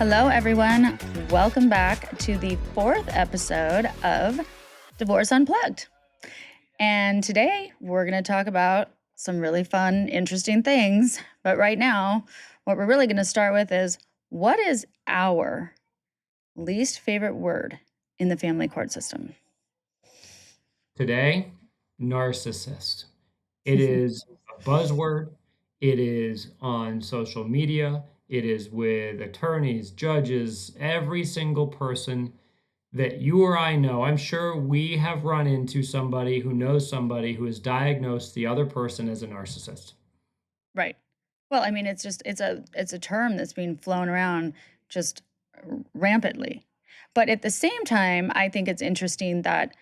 Hello, everyone. Welcome back to the 4th episode of Divorce Unplugged. And today we're going to talk about some really fun, interesting things. But right now, what we're really going to start with is, what is our least favorite word in the family court system? Today, narcissist. It is a buzzword. It is on social media. It is with attorneys, judges, every single person that you or I know. I'm sure we have run into somebody who knows somebody who has diagnosed the other person as a narcissist. Right. Well, I mean, it's a term that's being flown around just rampantly. But at the same time, I think it's interesting that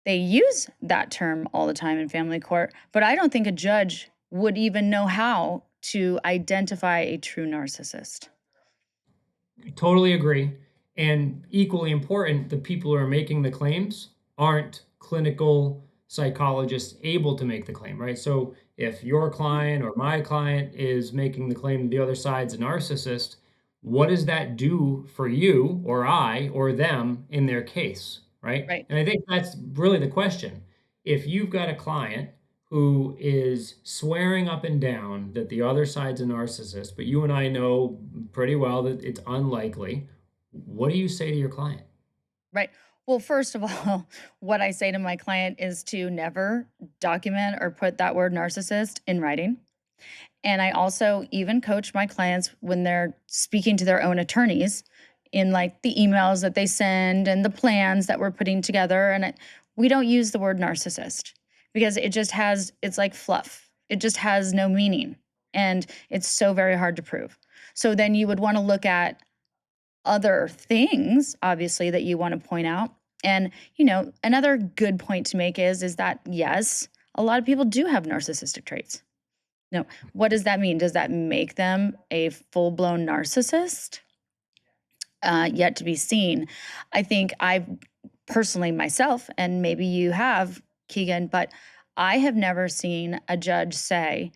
they use that term all the time in family court, but I don't think a judge would even know how to identify a true narcissist. Totally agree. And equally important, the people who are making the claims aren't clinical psychologists able to make the claim, right? So if your client or my client is making the claim that the other side's a narcissist, what does that do for you or I or them in their case, right? Right. And I think that's really the question. If you've got a client who is swearing up and down that the other side's a narcissist, but you and I know pretty well that it's unlikely, what do you say to your client? Right. Well, first of all, what I say to my client is to never document or put that word narcissist in writing. And I also even coach my clients when they're speaking to their own attorneys in like the emails that they send and the plans that we're putting together. And we don't use the word narcissist because it's like fluff. It just has no meaning. And it's so very hard to prove. So then you would want to look at other things, obviously, that you want to point out. And, another good point to make is that, yes, a lot of people do have narcissistic traits. No, what does that mean? Does that make them a full-blown narcissist? Yet to be seen. I think I've personally myself, and maybe you have, Keegan, but I have never seen a judge say,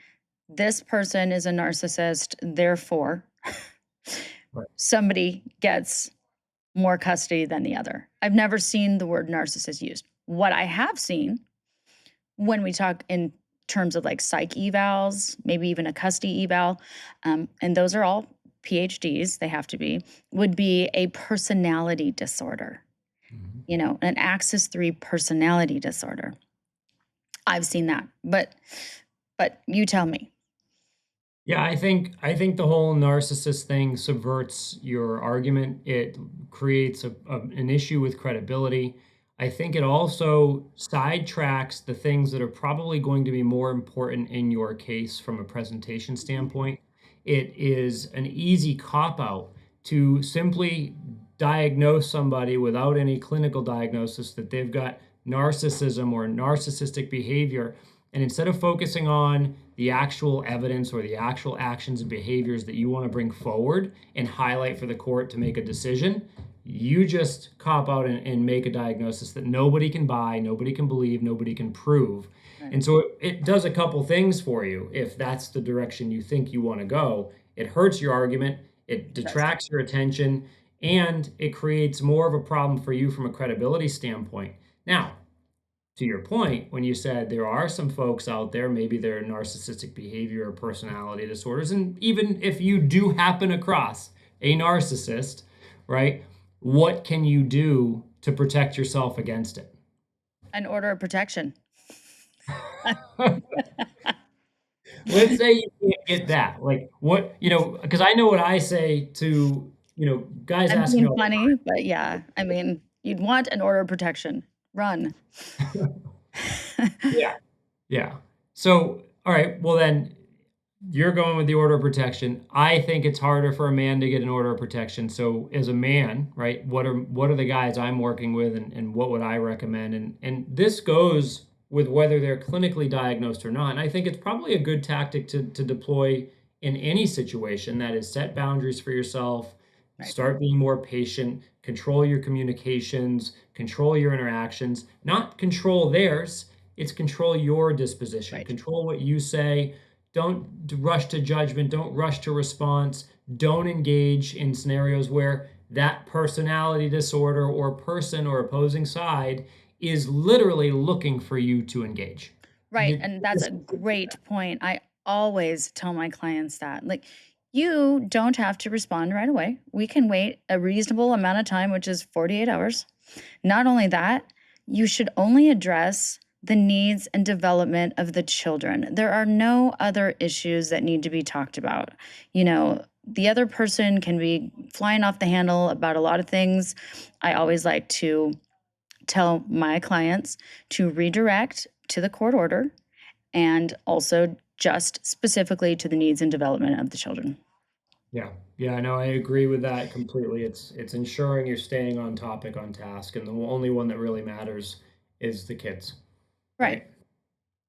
this person is a narcissist, therefore Right. somebody gets more custody than the other. I've never seen the word narcissist used. What I have seen when we talk in terms of like psych evals, maybe even a custody eval, and those are all PhDs, they have to be, would be a personality disorder, Mhm. an Axis 3 personality disorder. I've seen that, but you tell me. Yeah, I think the whole narcissist thing subverts your argument. It creates an issue with credibility. I think it also sidetracks the things that are probably going to be more important in your case from a presentation standpoint. It is an easy cop out to simply diagnose somebody without any clinical diagnosis that they've got narcissism or narcissistic behavior. And instead of focusing on the actual evidence or the actual actions and behaviors that you want to bring forward and highlight for the court to make a decision, you just cop out and make a diagnosis that nobody can buy, nobody can believe, nobody can prove. Right. And so it does a couple things for you if that's the direction you think you want to go. It hurts your argument, it Yes. detracts your attention, and it creates more of a problem for you from a credibility standpoint. Now, to your point, when you said there are some folks out there, maybe they're narcissistic behavior or personality disorders, and even if you do happen across a narcissist, right, what can you do to protect yourself against it? An order of protection. Let's say you can't get that. Like, what, because I know what I say to, guys I'm ask me being all funny, but yeah, I mean, you'd want an order of protection. Run. the time. Yeah. Yeah. So, all right, well then you're going with the order of protection. I think it's harder for a man to get an order of protection. So as a man, right, what are the guys I'm working with and what would I recommend? And this goes with whether they're clinically diagnosed or not. And I think it's probably a good tactic to deploy in any situation. That is, set boundaries for yourself, Right. start being more patient, control your communications, control your interactions, not control theirs. It's control your disposition, Right. control what you say, don't rush to judgment, don't rush to response, don't engage in scenarios where that personality disorder or person or opposing side is literally looking for you to engage. Right, and that's a great point. I always tell my clients that, like, you don't have to respond right away. We can wait a reasonable amount of time, which is 48 hours. Not only that, you should only address the needs and development of the children. There are no other issues that need to be talked about. The other person can be flying off the handle about a lot of things. I always like to tell my clients to redirect to the court order and also just specifically to the needs and development of the children. Yeah. Yeah, no, I agree with that completely. It's ensuring you're staying on topic, on task, and the only one that really matters is the kids, Right. right?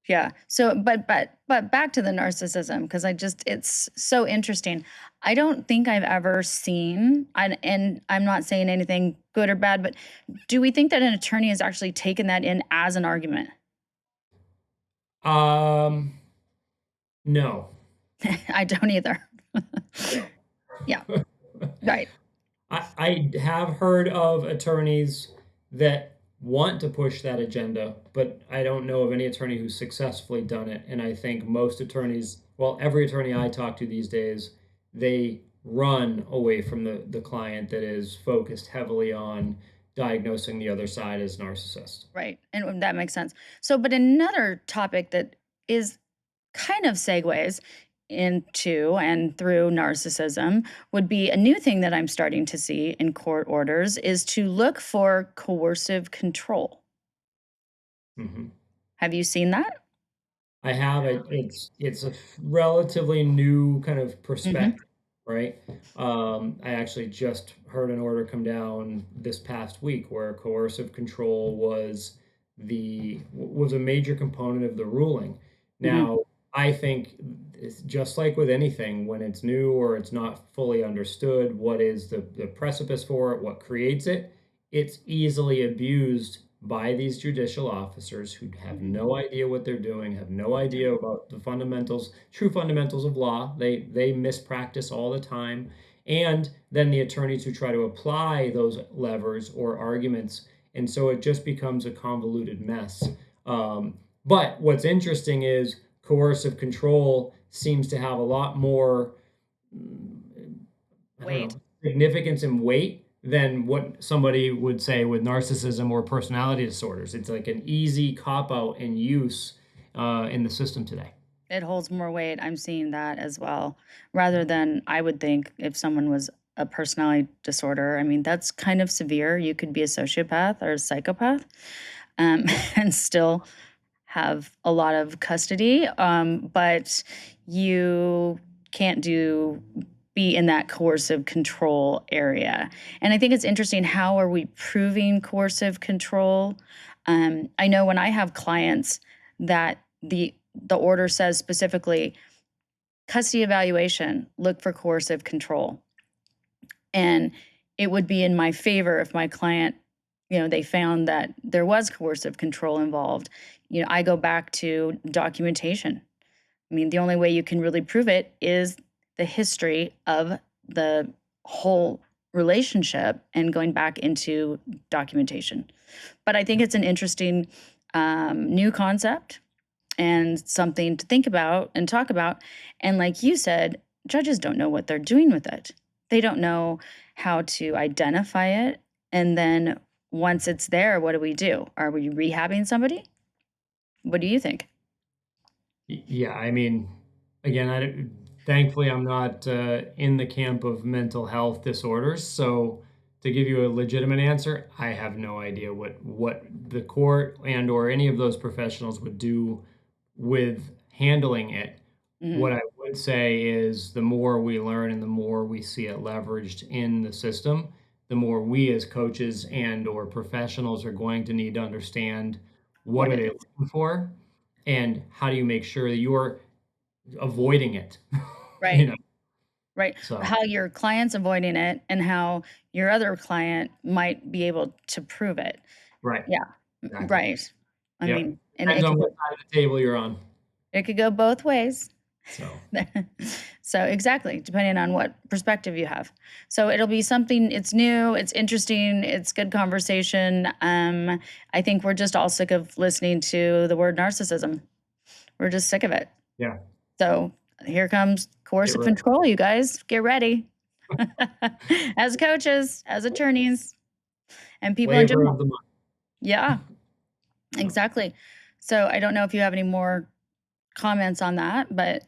Yeah. So but back to the narcissism because it's so interesting. I don't think I've ever seen and I'm not saying anything good or bad, but do we think that an attorney has actually taken that in as an argument? Um, no. I don't either. No. Yeah. Right. I have heard of attorneys that want to push that agenda, but I don't know of any attorney who's successfully done it. And I think most attorneys, well, every attorney I talk to these days, they run away from the client that is focused heavily on diagnosing the other side as narcissist. Right. And that makes sense. So, but another topic that is kind of segues into and through narcissism would be a new thing that I'm starting to see in court orders is to look for coercive control. Mhm. Have you seen that? I have it. It's a relatively new kind of Mhm. perspective, right? I actually just heard an order come down this past week where coercive control was a major component of the ruling. Mhm. Now, I think it's just like with anything, when it's new or it's not fully understood, what is the precipice for it, what creates it, it's easily abused by these judicial officers who have Mhm. no idea what they're doing, have no idea about the fundamentals, true fundamentals of law. They mispractice all the time. And then the attorneys who try to apply those levers or arguments. And so it just becomes a convoluted mess. But what's interesting is coercive control seems to have a lot more I don't Wait. know, significance and weight than what somebody would say with narcissism or personality disorders. It's like an easy cop out and use in the system today. It holds more weight. I'm seeing that as well. Rather than I would think if someone was a personality disorder, I mean, that's kind of severe. You could be a sociopath or a psychopath and still have a lot of custody, but you can't be in that coercive control area. And I think it's interesting, how are we proving coercive control? I know when I have clients that the order says specifically custody evaluation, look for coercive control. And it would be in my favor if my client, they found that there was coercive control involved. I go back to documentation. I mean, the only way you can really prove it is the history of the whole relationship and going back into documentation. But I think it's an interesting new concept and something to think about and talk about. And like you said, judges don't know what they're doing with it. They don't know how to identify it. And then once it's there, what do we do? Are we rehabbing somebody? What do you think? Yeah, I mean, again, thankfully I'm not in the camp of mental health disorders. So to give you a legitimate answer, I have no idea what the court and or any of those professionals would do with handling it. Mhm. What I would say is the more we learn and the more we see it leveraged in the system, the more we as coaches and or professionals are going to need to understand what What are it they is. looking for and how do you make sure that you're avoiding it. Right. you know Right. so How your client's avoiding it and how your other client might be able to prove it. right, Yeah. exactly. Right. I Yep, mean, and depends on what side of the table you're on. it could go both ways. So, So exactly, depending on what perspective you have. So it'll be something, it's new, it's interesting, it's good conversation. I think we're just all sick of listening to the word narcissism. We're just sick of it. yeah, So here comes get coercive ready. control, you guys. Get ready. As coaches, as attorneys, and people in Flavor general. of the month. Yeah, Yep. exactly. So I don't know if you have any more comments on that, but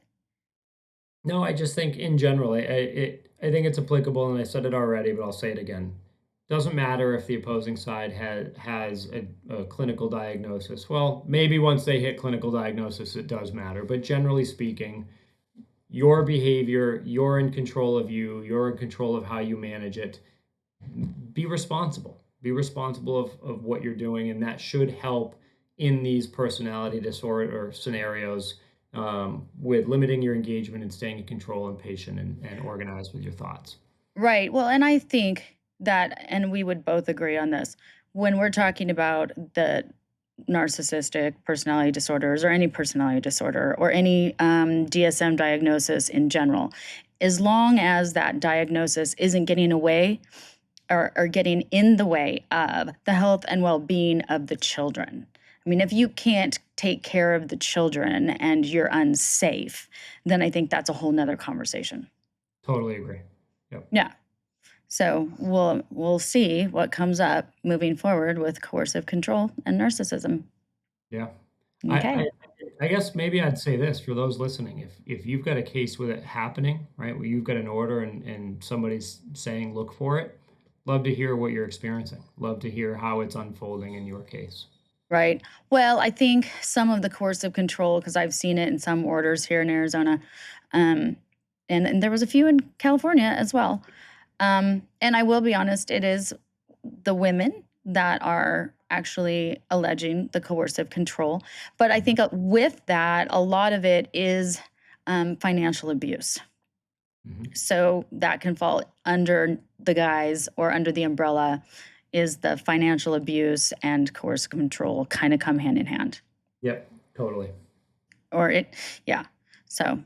No, I just think in general, I think it's applicable, and I said it already, but I'll say it again. Doesn't matter if the opposing side has a clinical diagnosis. Well, maybe once they hit clinical diagnosis, it does matter. But generally speaking, your behavior, you're in control of you, you're in control of how you manage it. Be responsible. Be responsible of what you're doing, and that should help in these personality disorder scenarios with limiting your engagement and staying in control and patient and organized with your thoughts. right. Well, and I think that, and we would both agree on this, when we're talking about the narcissistic personality disorders or any personality disorder or any DSM diagnosis in general, as long as that diagnosis isn't getting away or getting in the way of the health and well-being of the children. I mean, if you can't take care of the children and you're unsafe, then I think that's a whole nother conversation. Totally agree. Yep. Yeah. So we'll see what comes up moving forward with coercive control and narcissism. Yeah. I, Okay. I I guess maybe I'd say this for those listening: if you've got a case with it happening, right, where you've got an order and somebody's saying look for it, love to hear what you're experiencing. Love to hear how it's unfolding in your case. Right. Well, I think some of the coercive control, because I've seen it in some orders here in Arizona, um, and there was a few in California as well. And I will be honest, it is the women that are actually alleging the coercive control. But I Mhm. think with that, a lot of it is financial abuse. Mhm. So that can fall under the guise or under the umbrella is the financial abuse and coercive control kind of come hand in hand. Yep, totally. Or it, yeah. So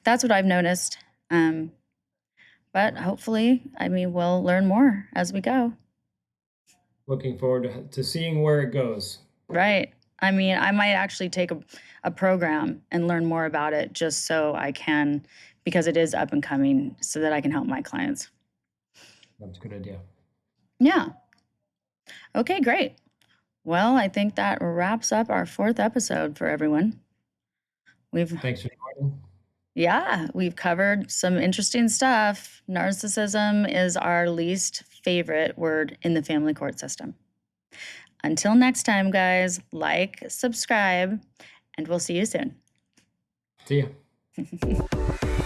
that's what I've noticed. Um, but Well, hopefully, I mean, we'll learn more as we go. looking forward to seeing where it goes. Right. I mean, I might actually take a program and learn more about it just so I can, because it is up and coming, so that I can help my clients. That's a good idea. Yeah. Okay, great. Well, I think that wraps up our fourth episode for everyone. We've, Thanks for joining. yeah, we've covered some interesting stuff. Narcissism is our least favorite word in the family court system. Until next time, guys, like, subscribe, and we'll see you soon. See ya.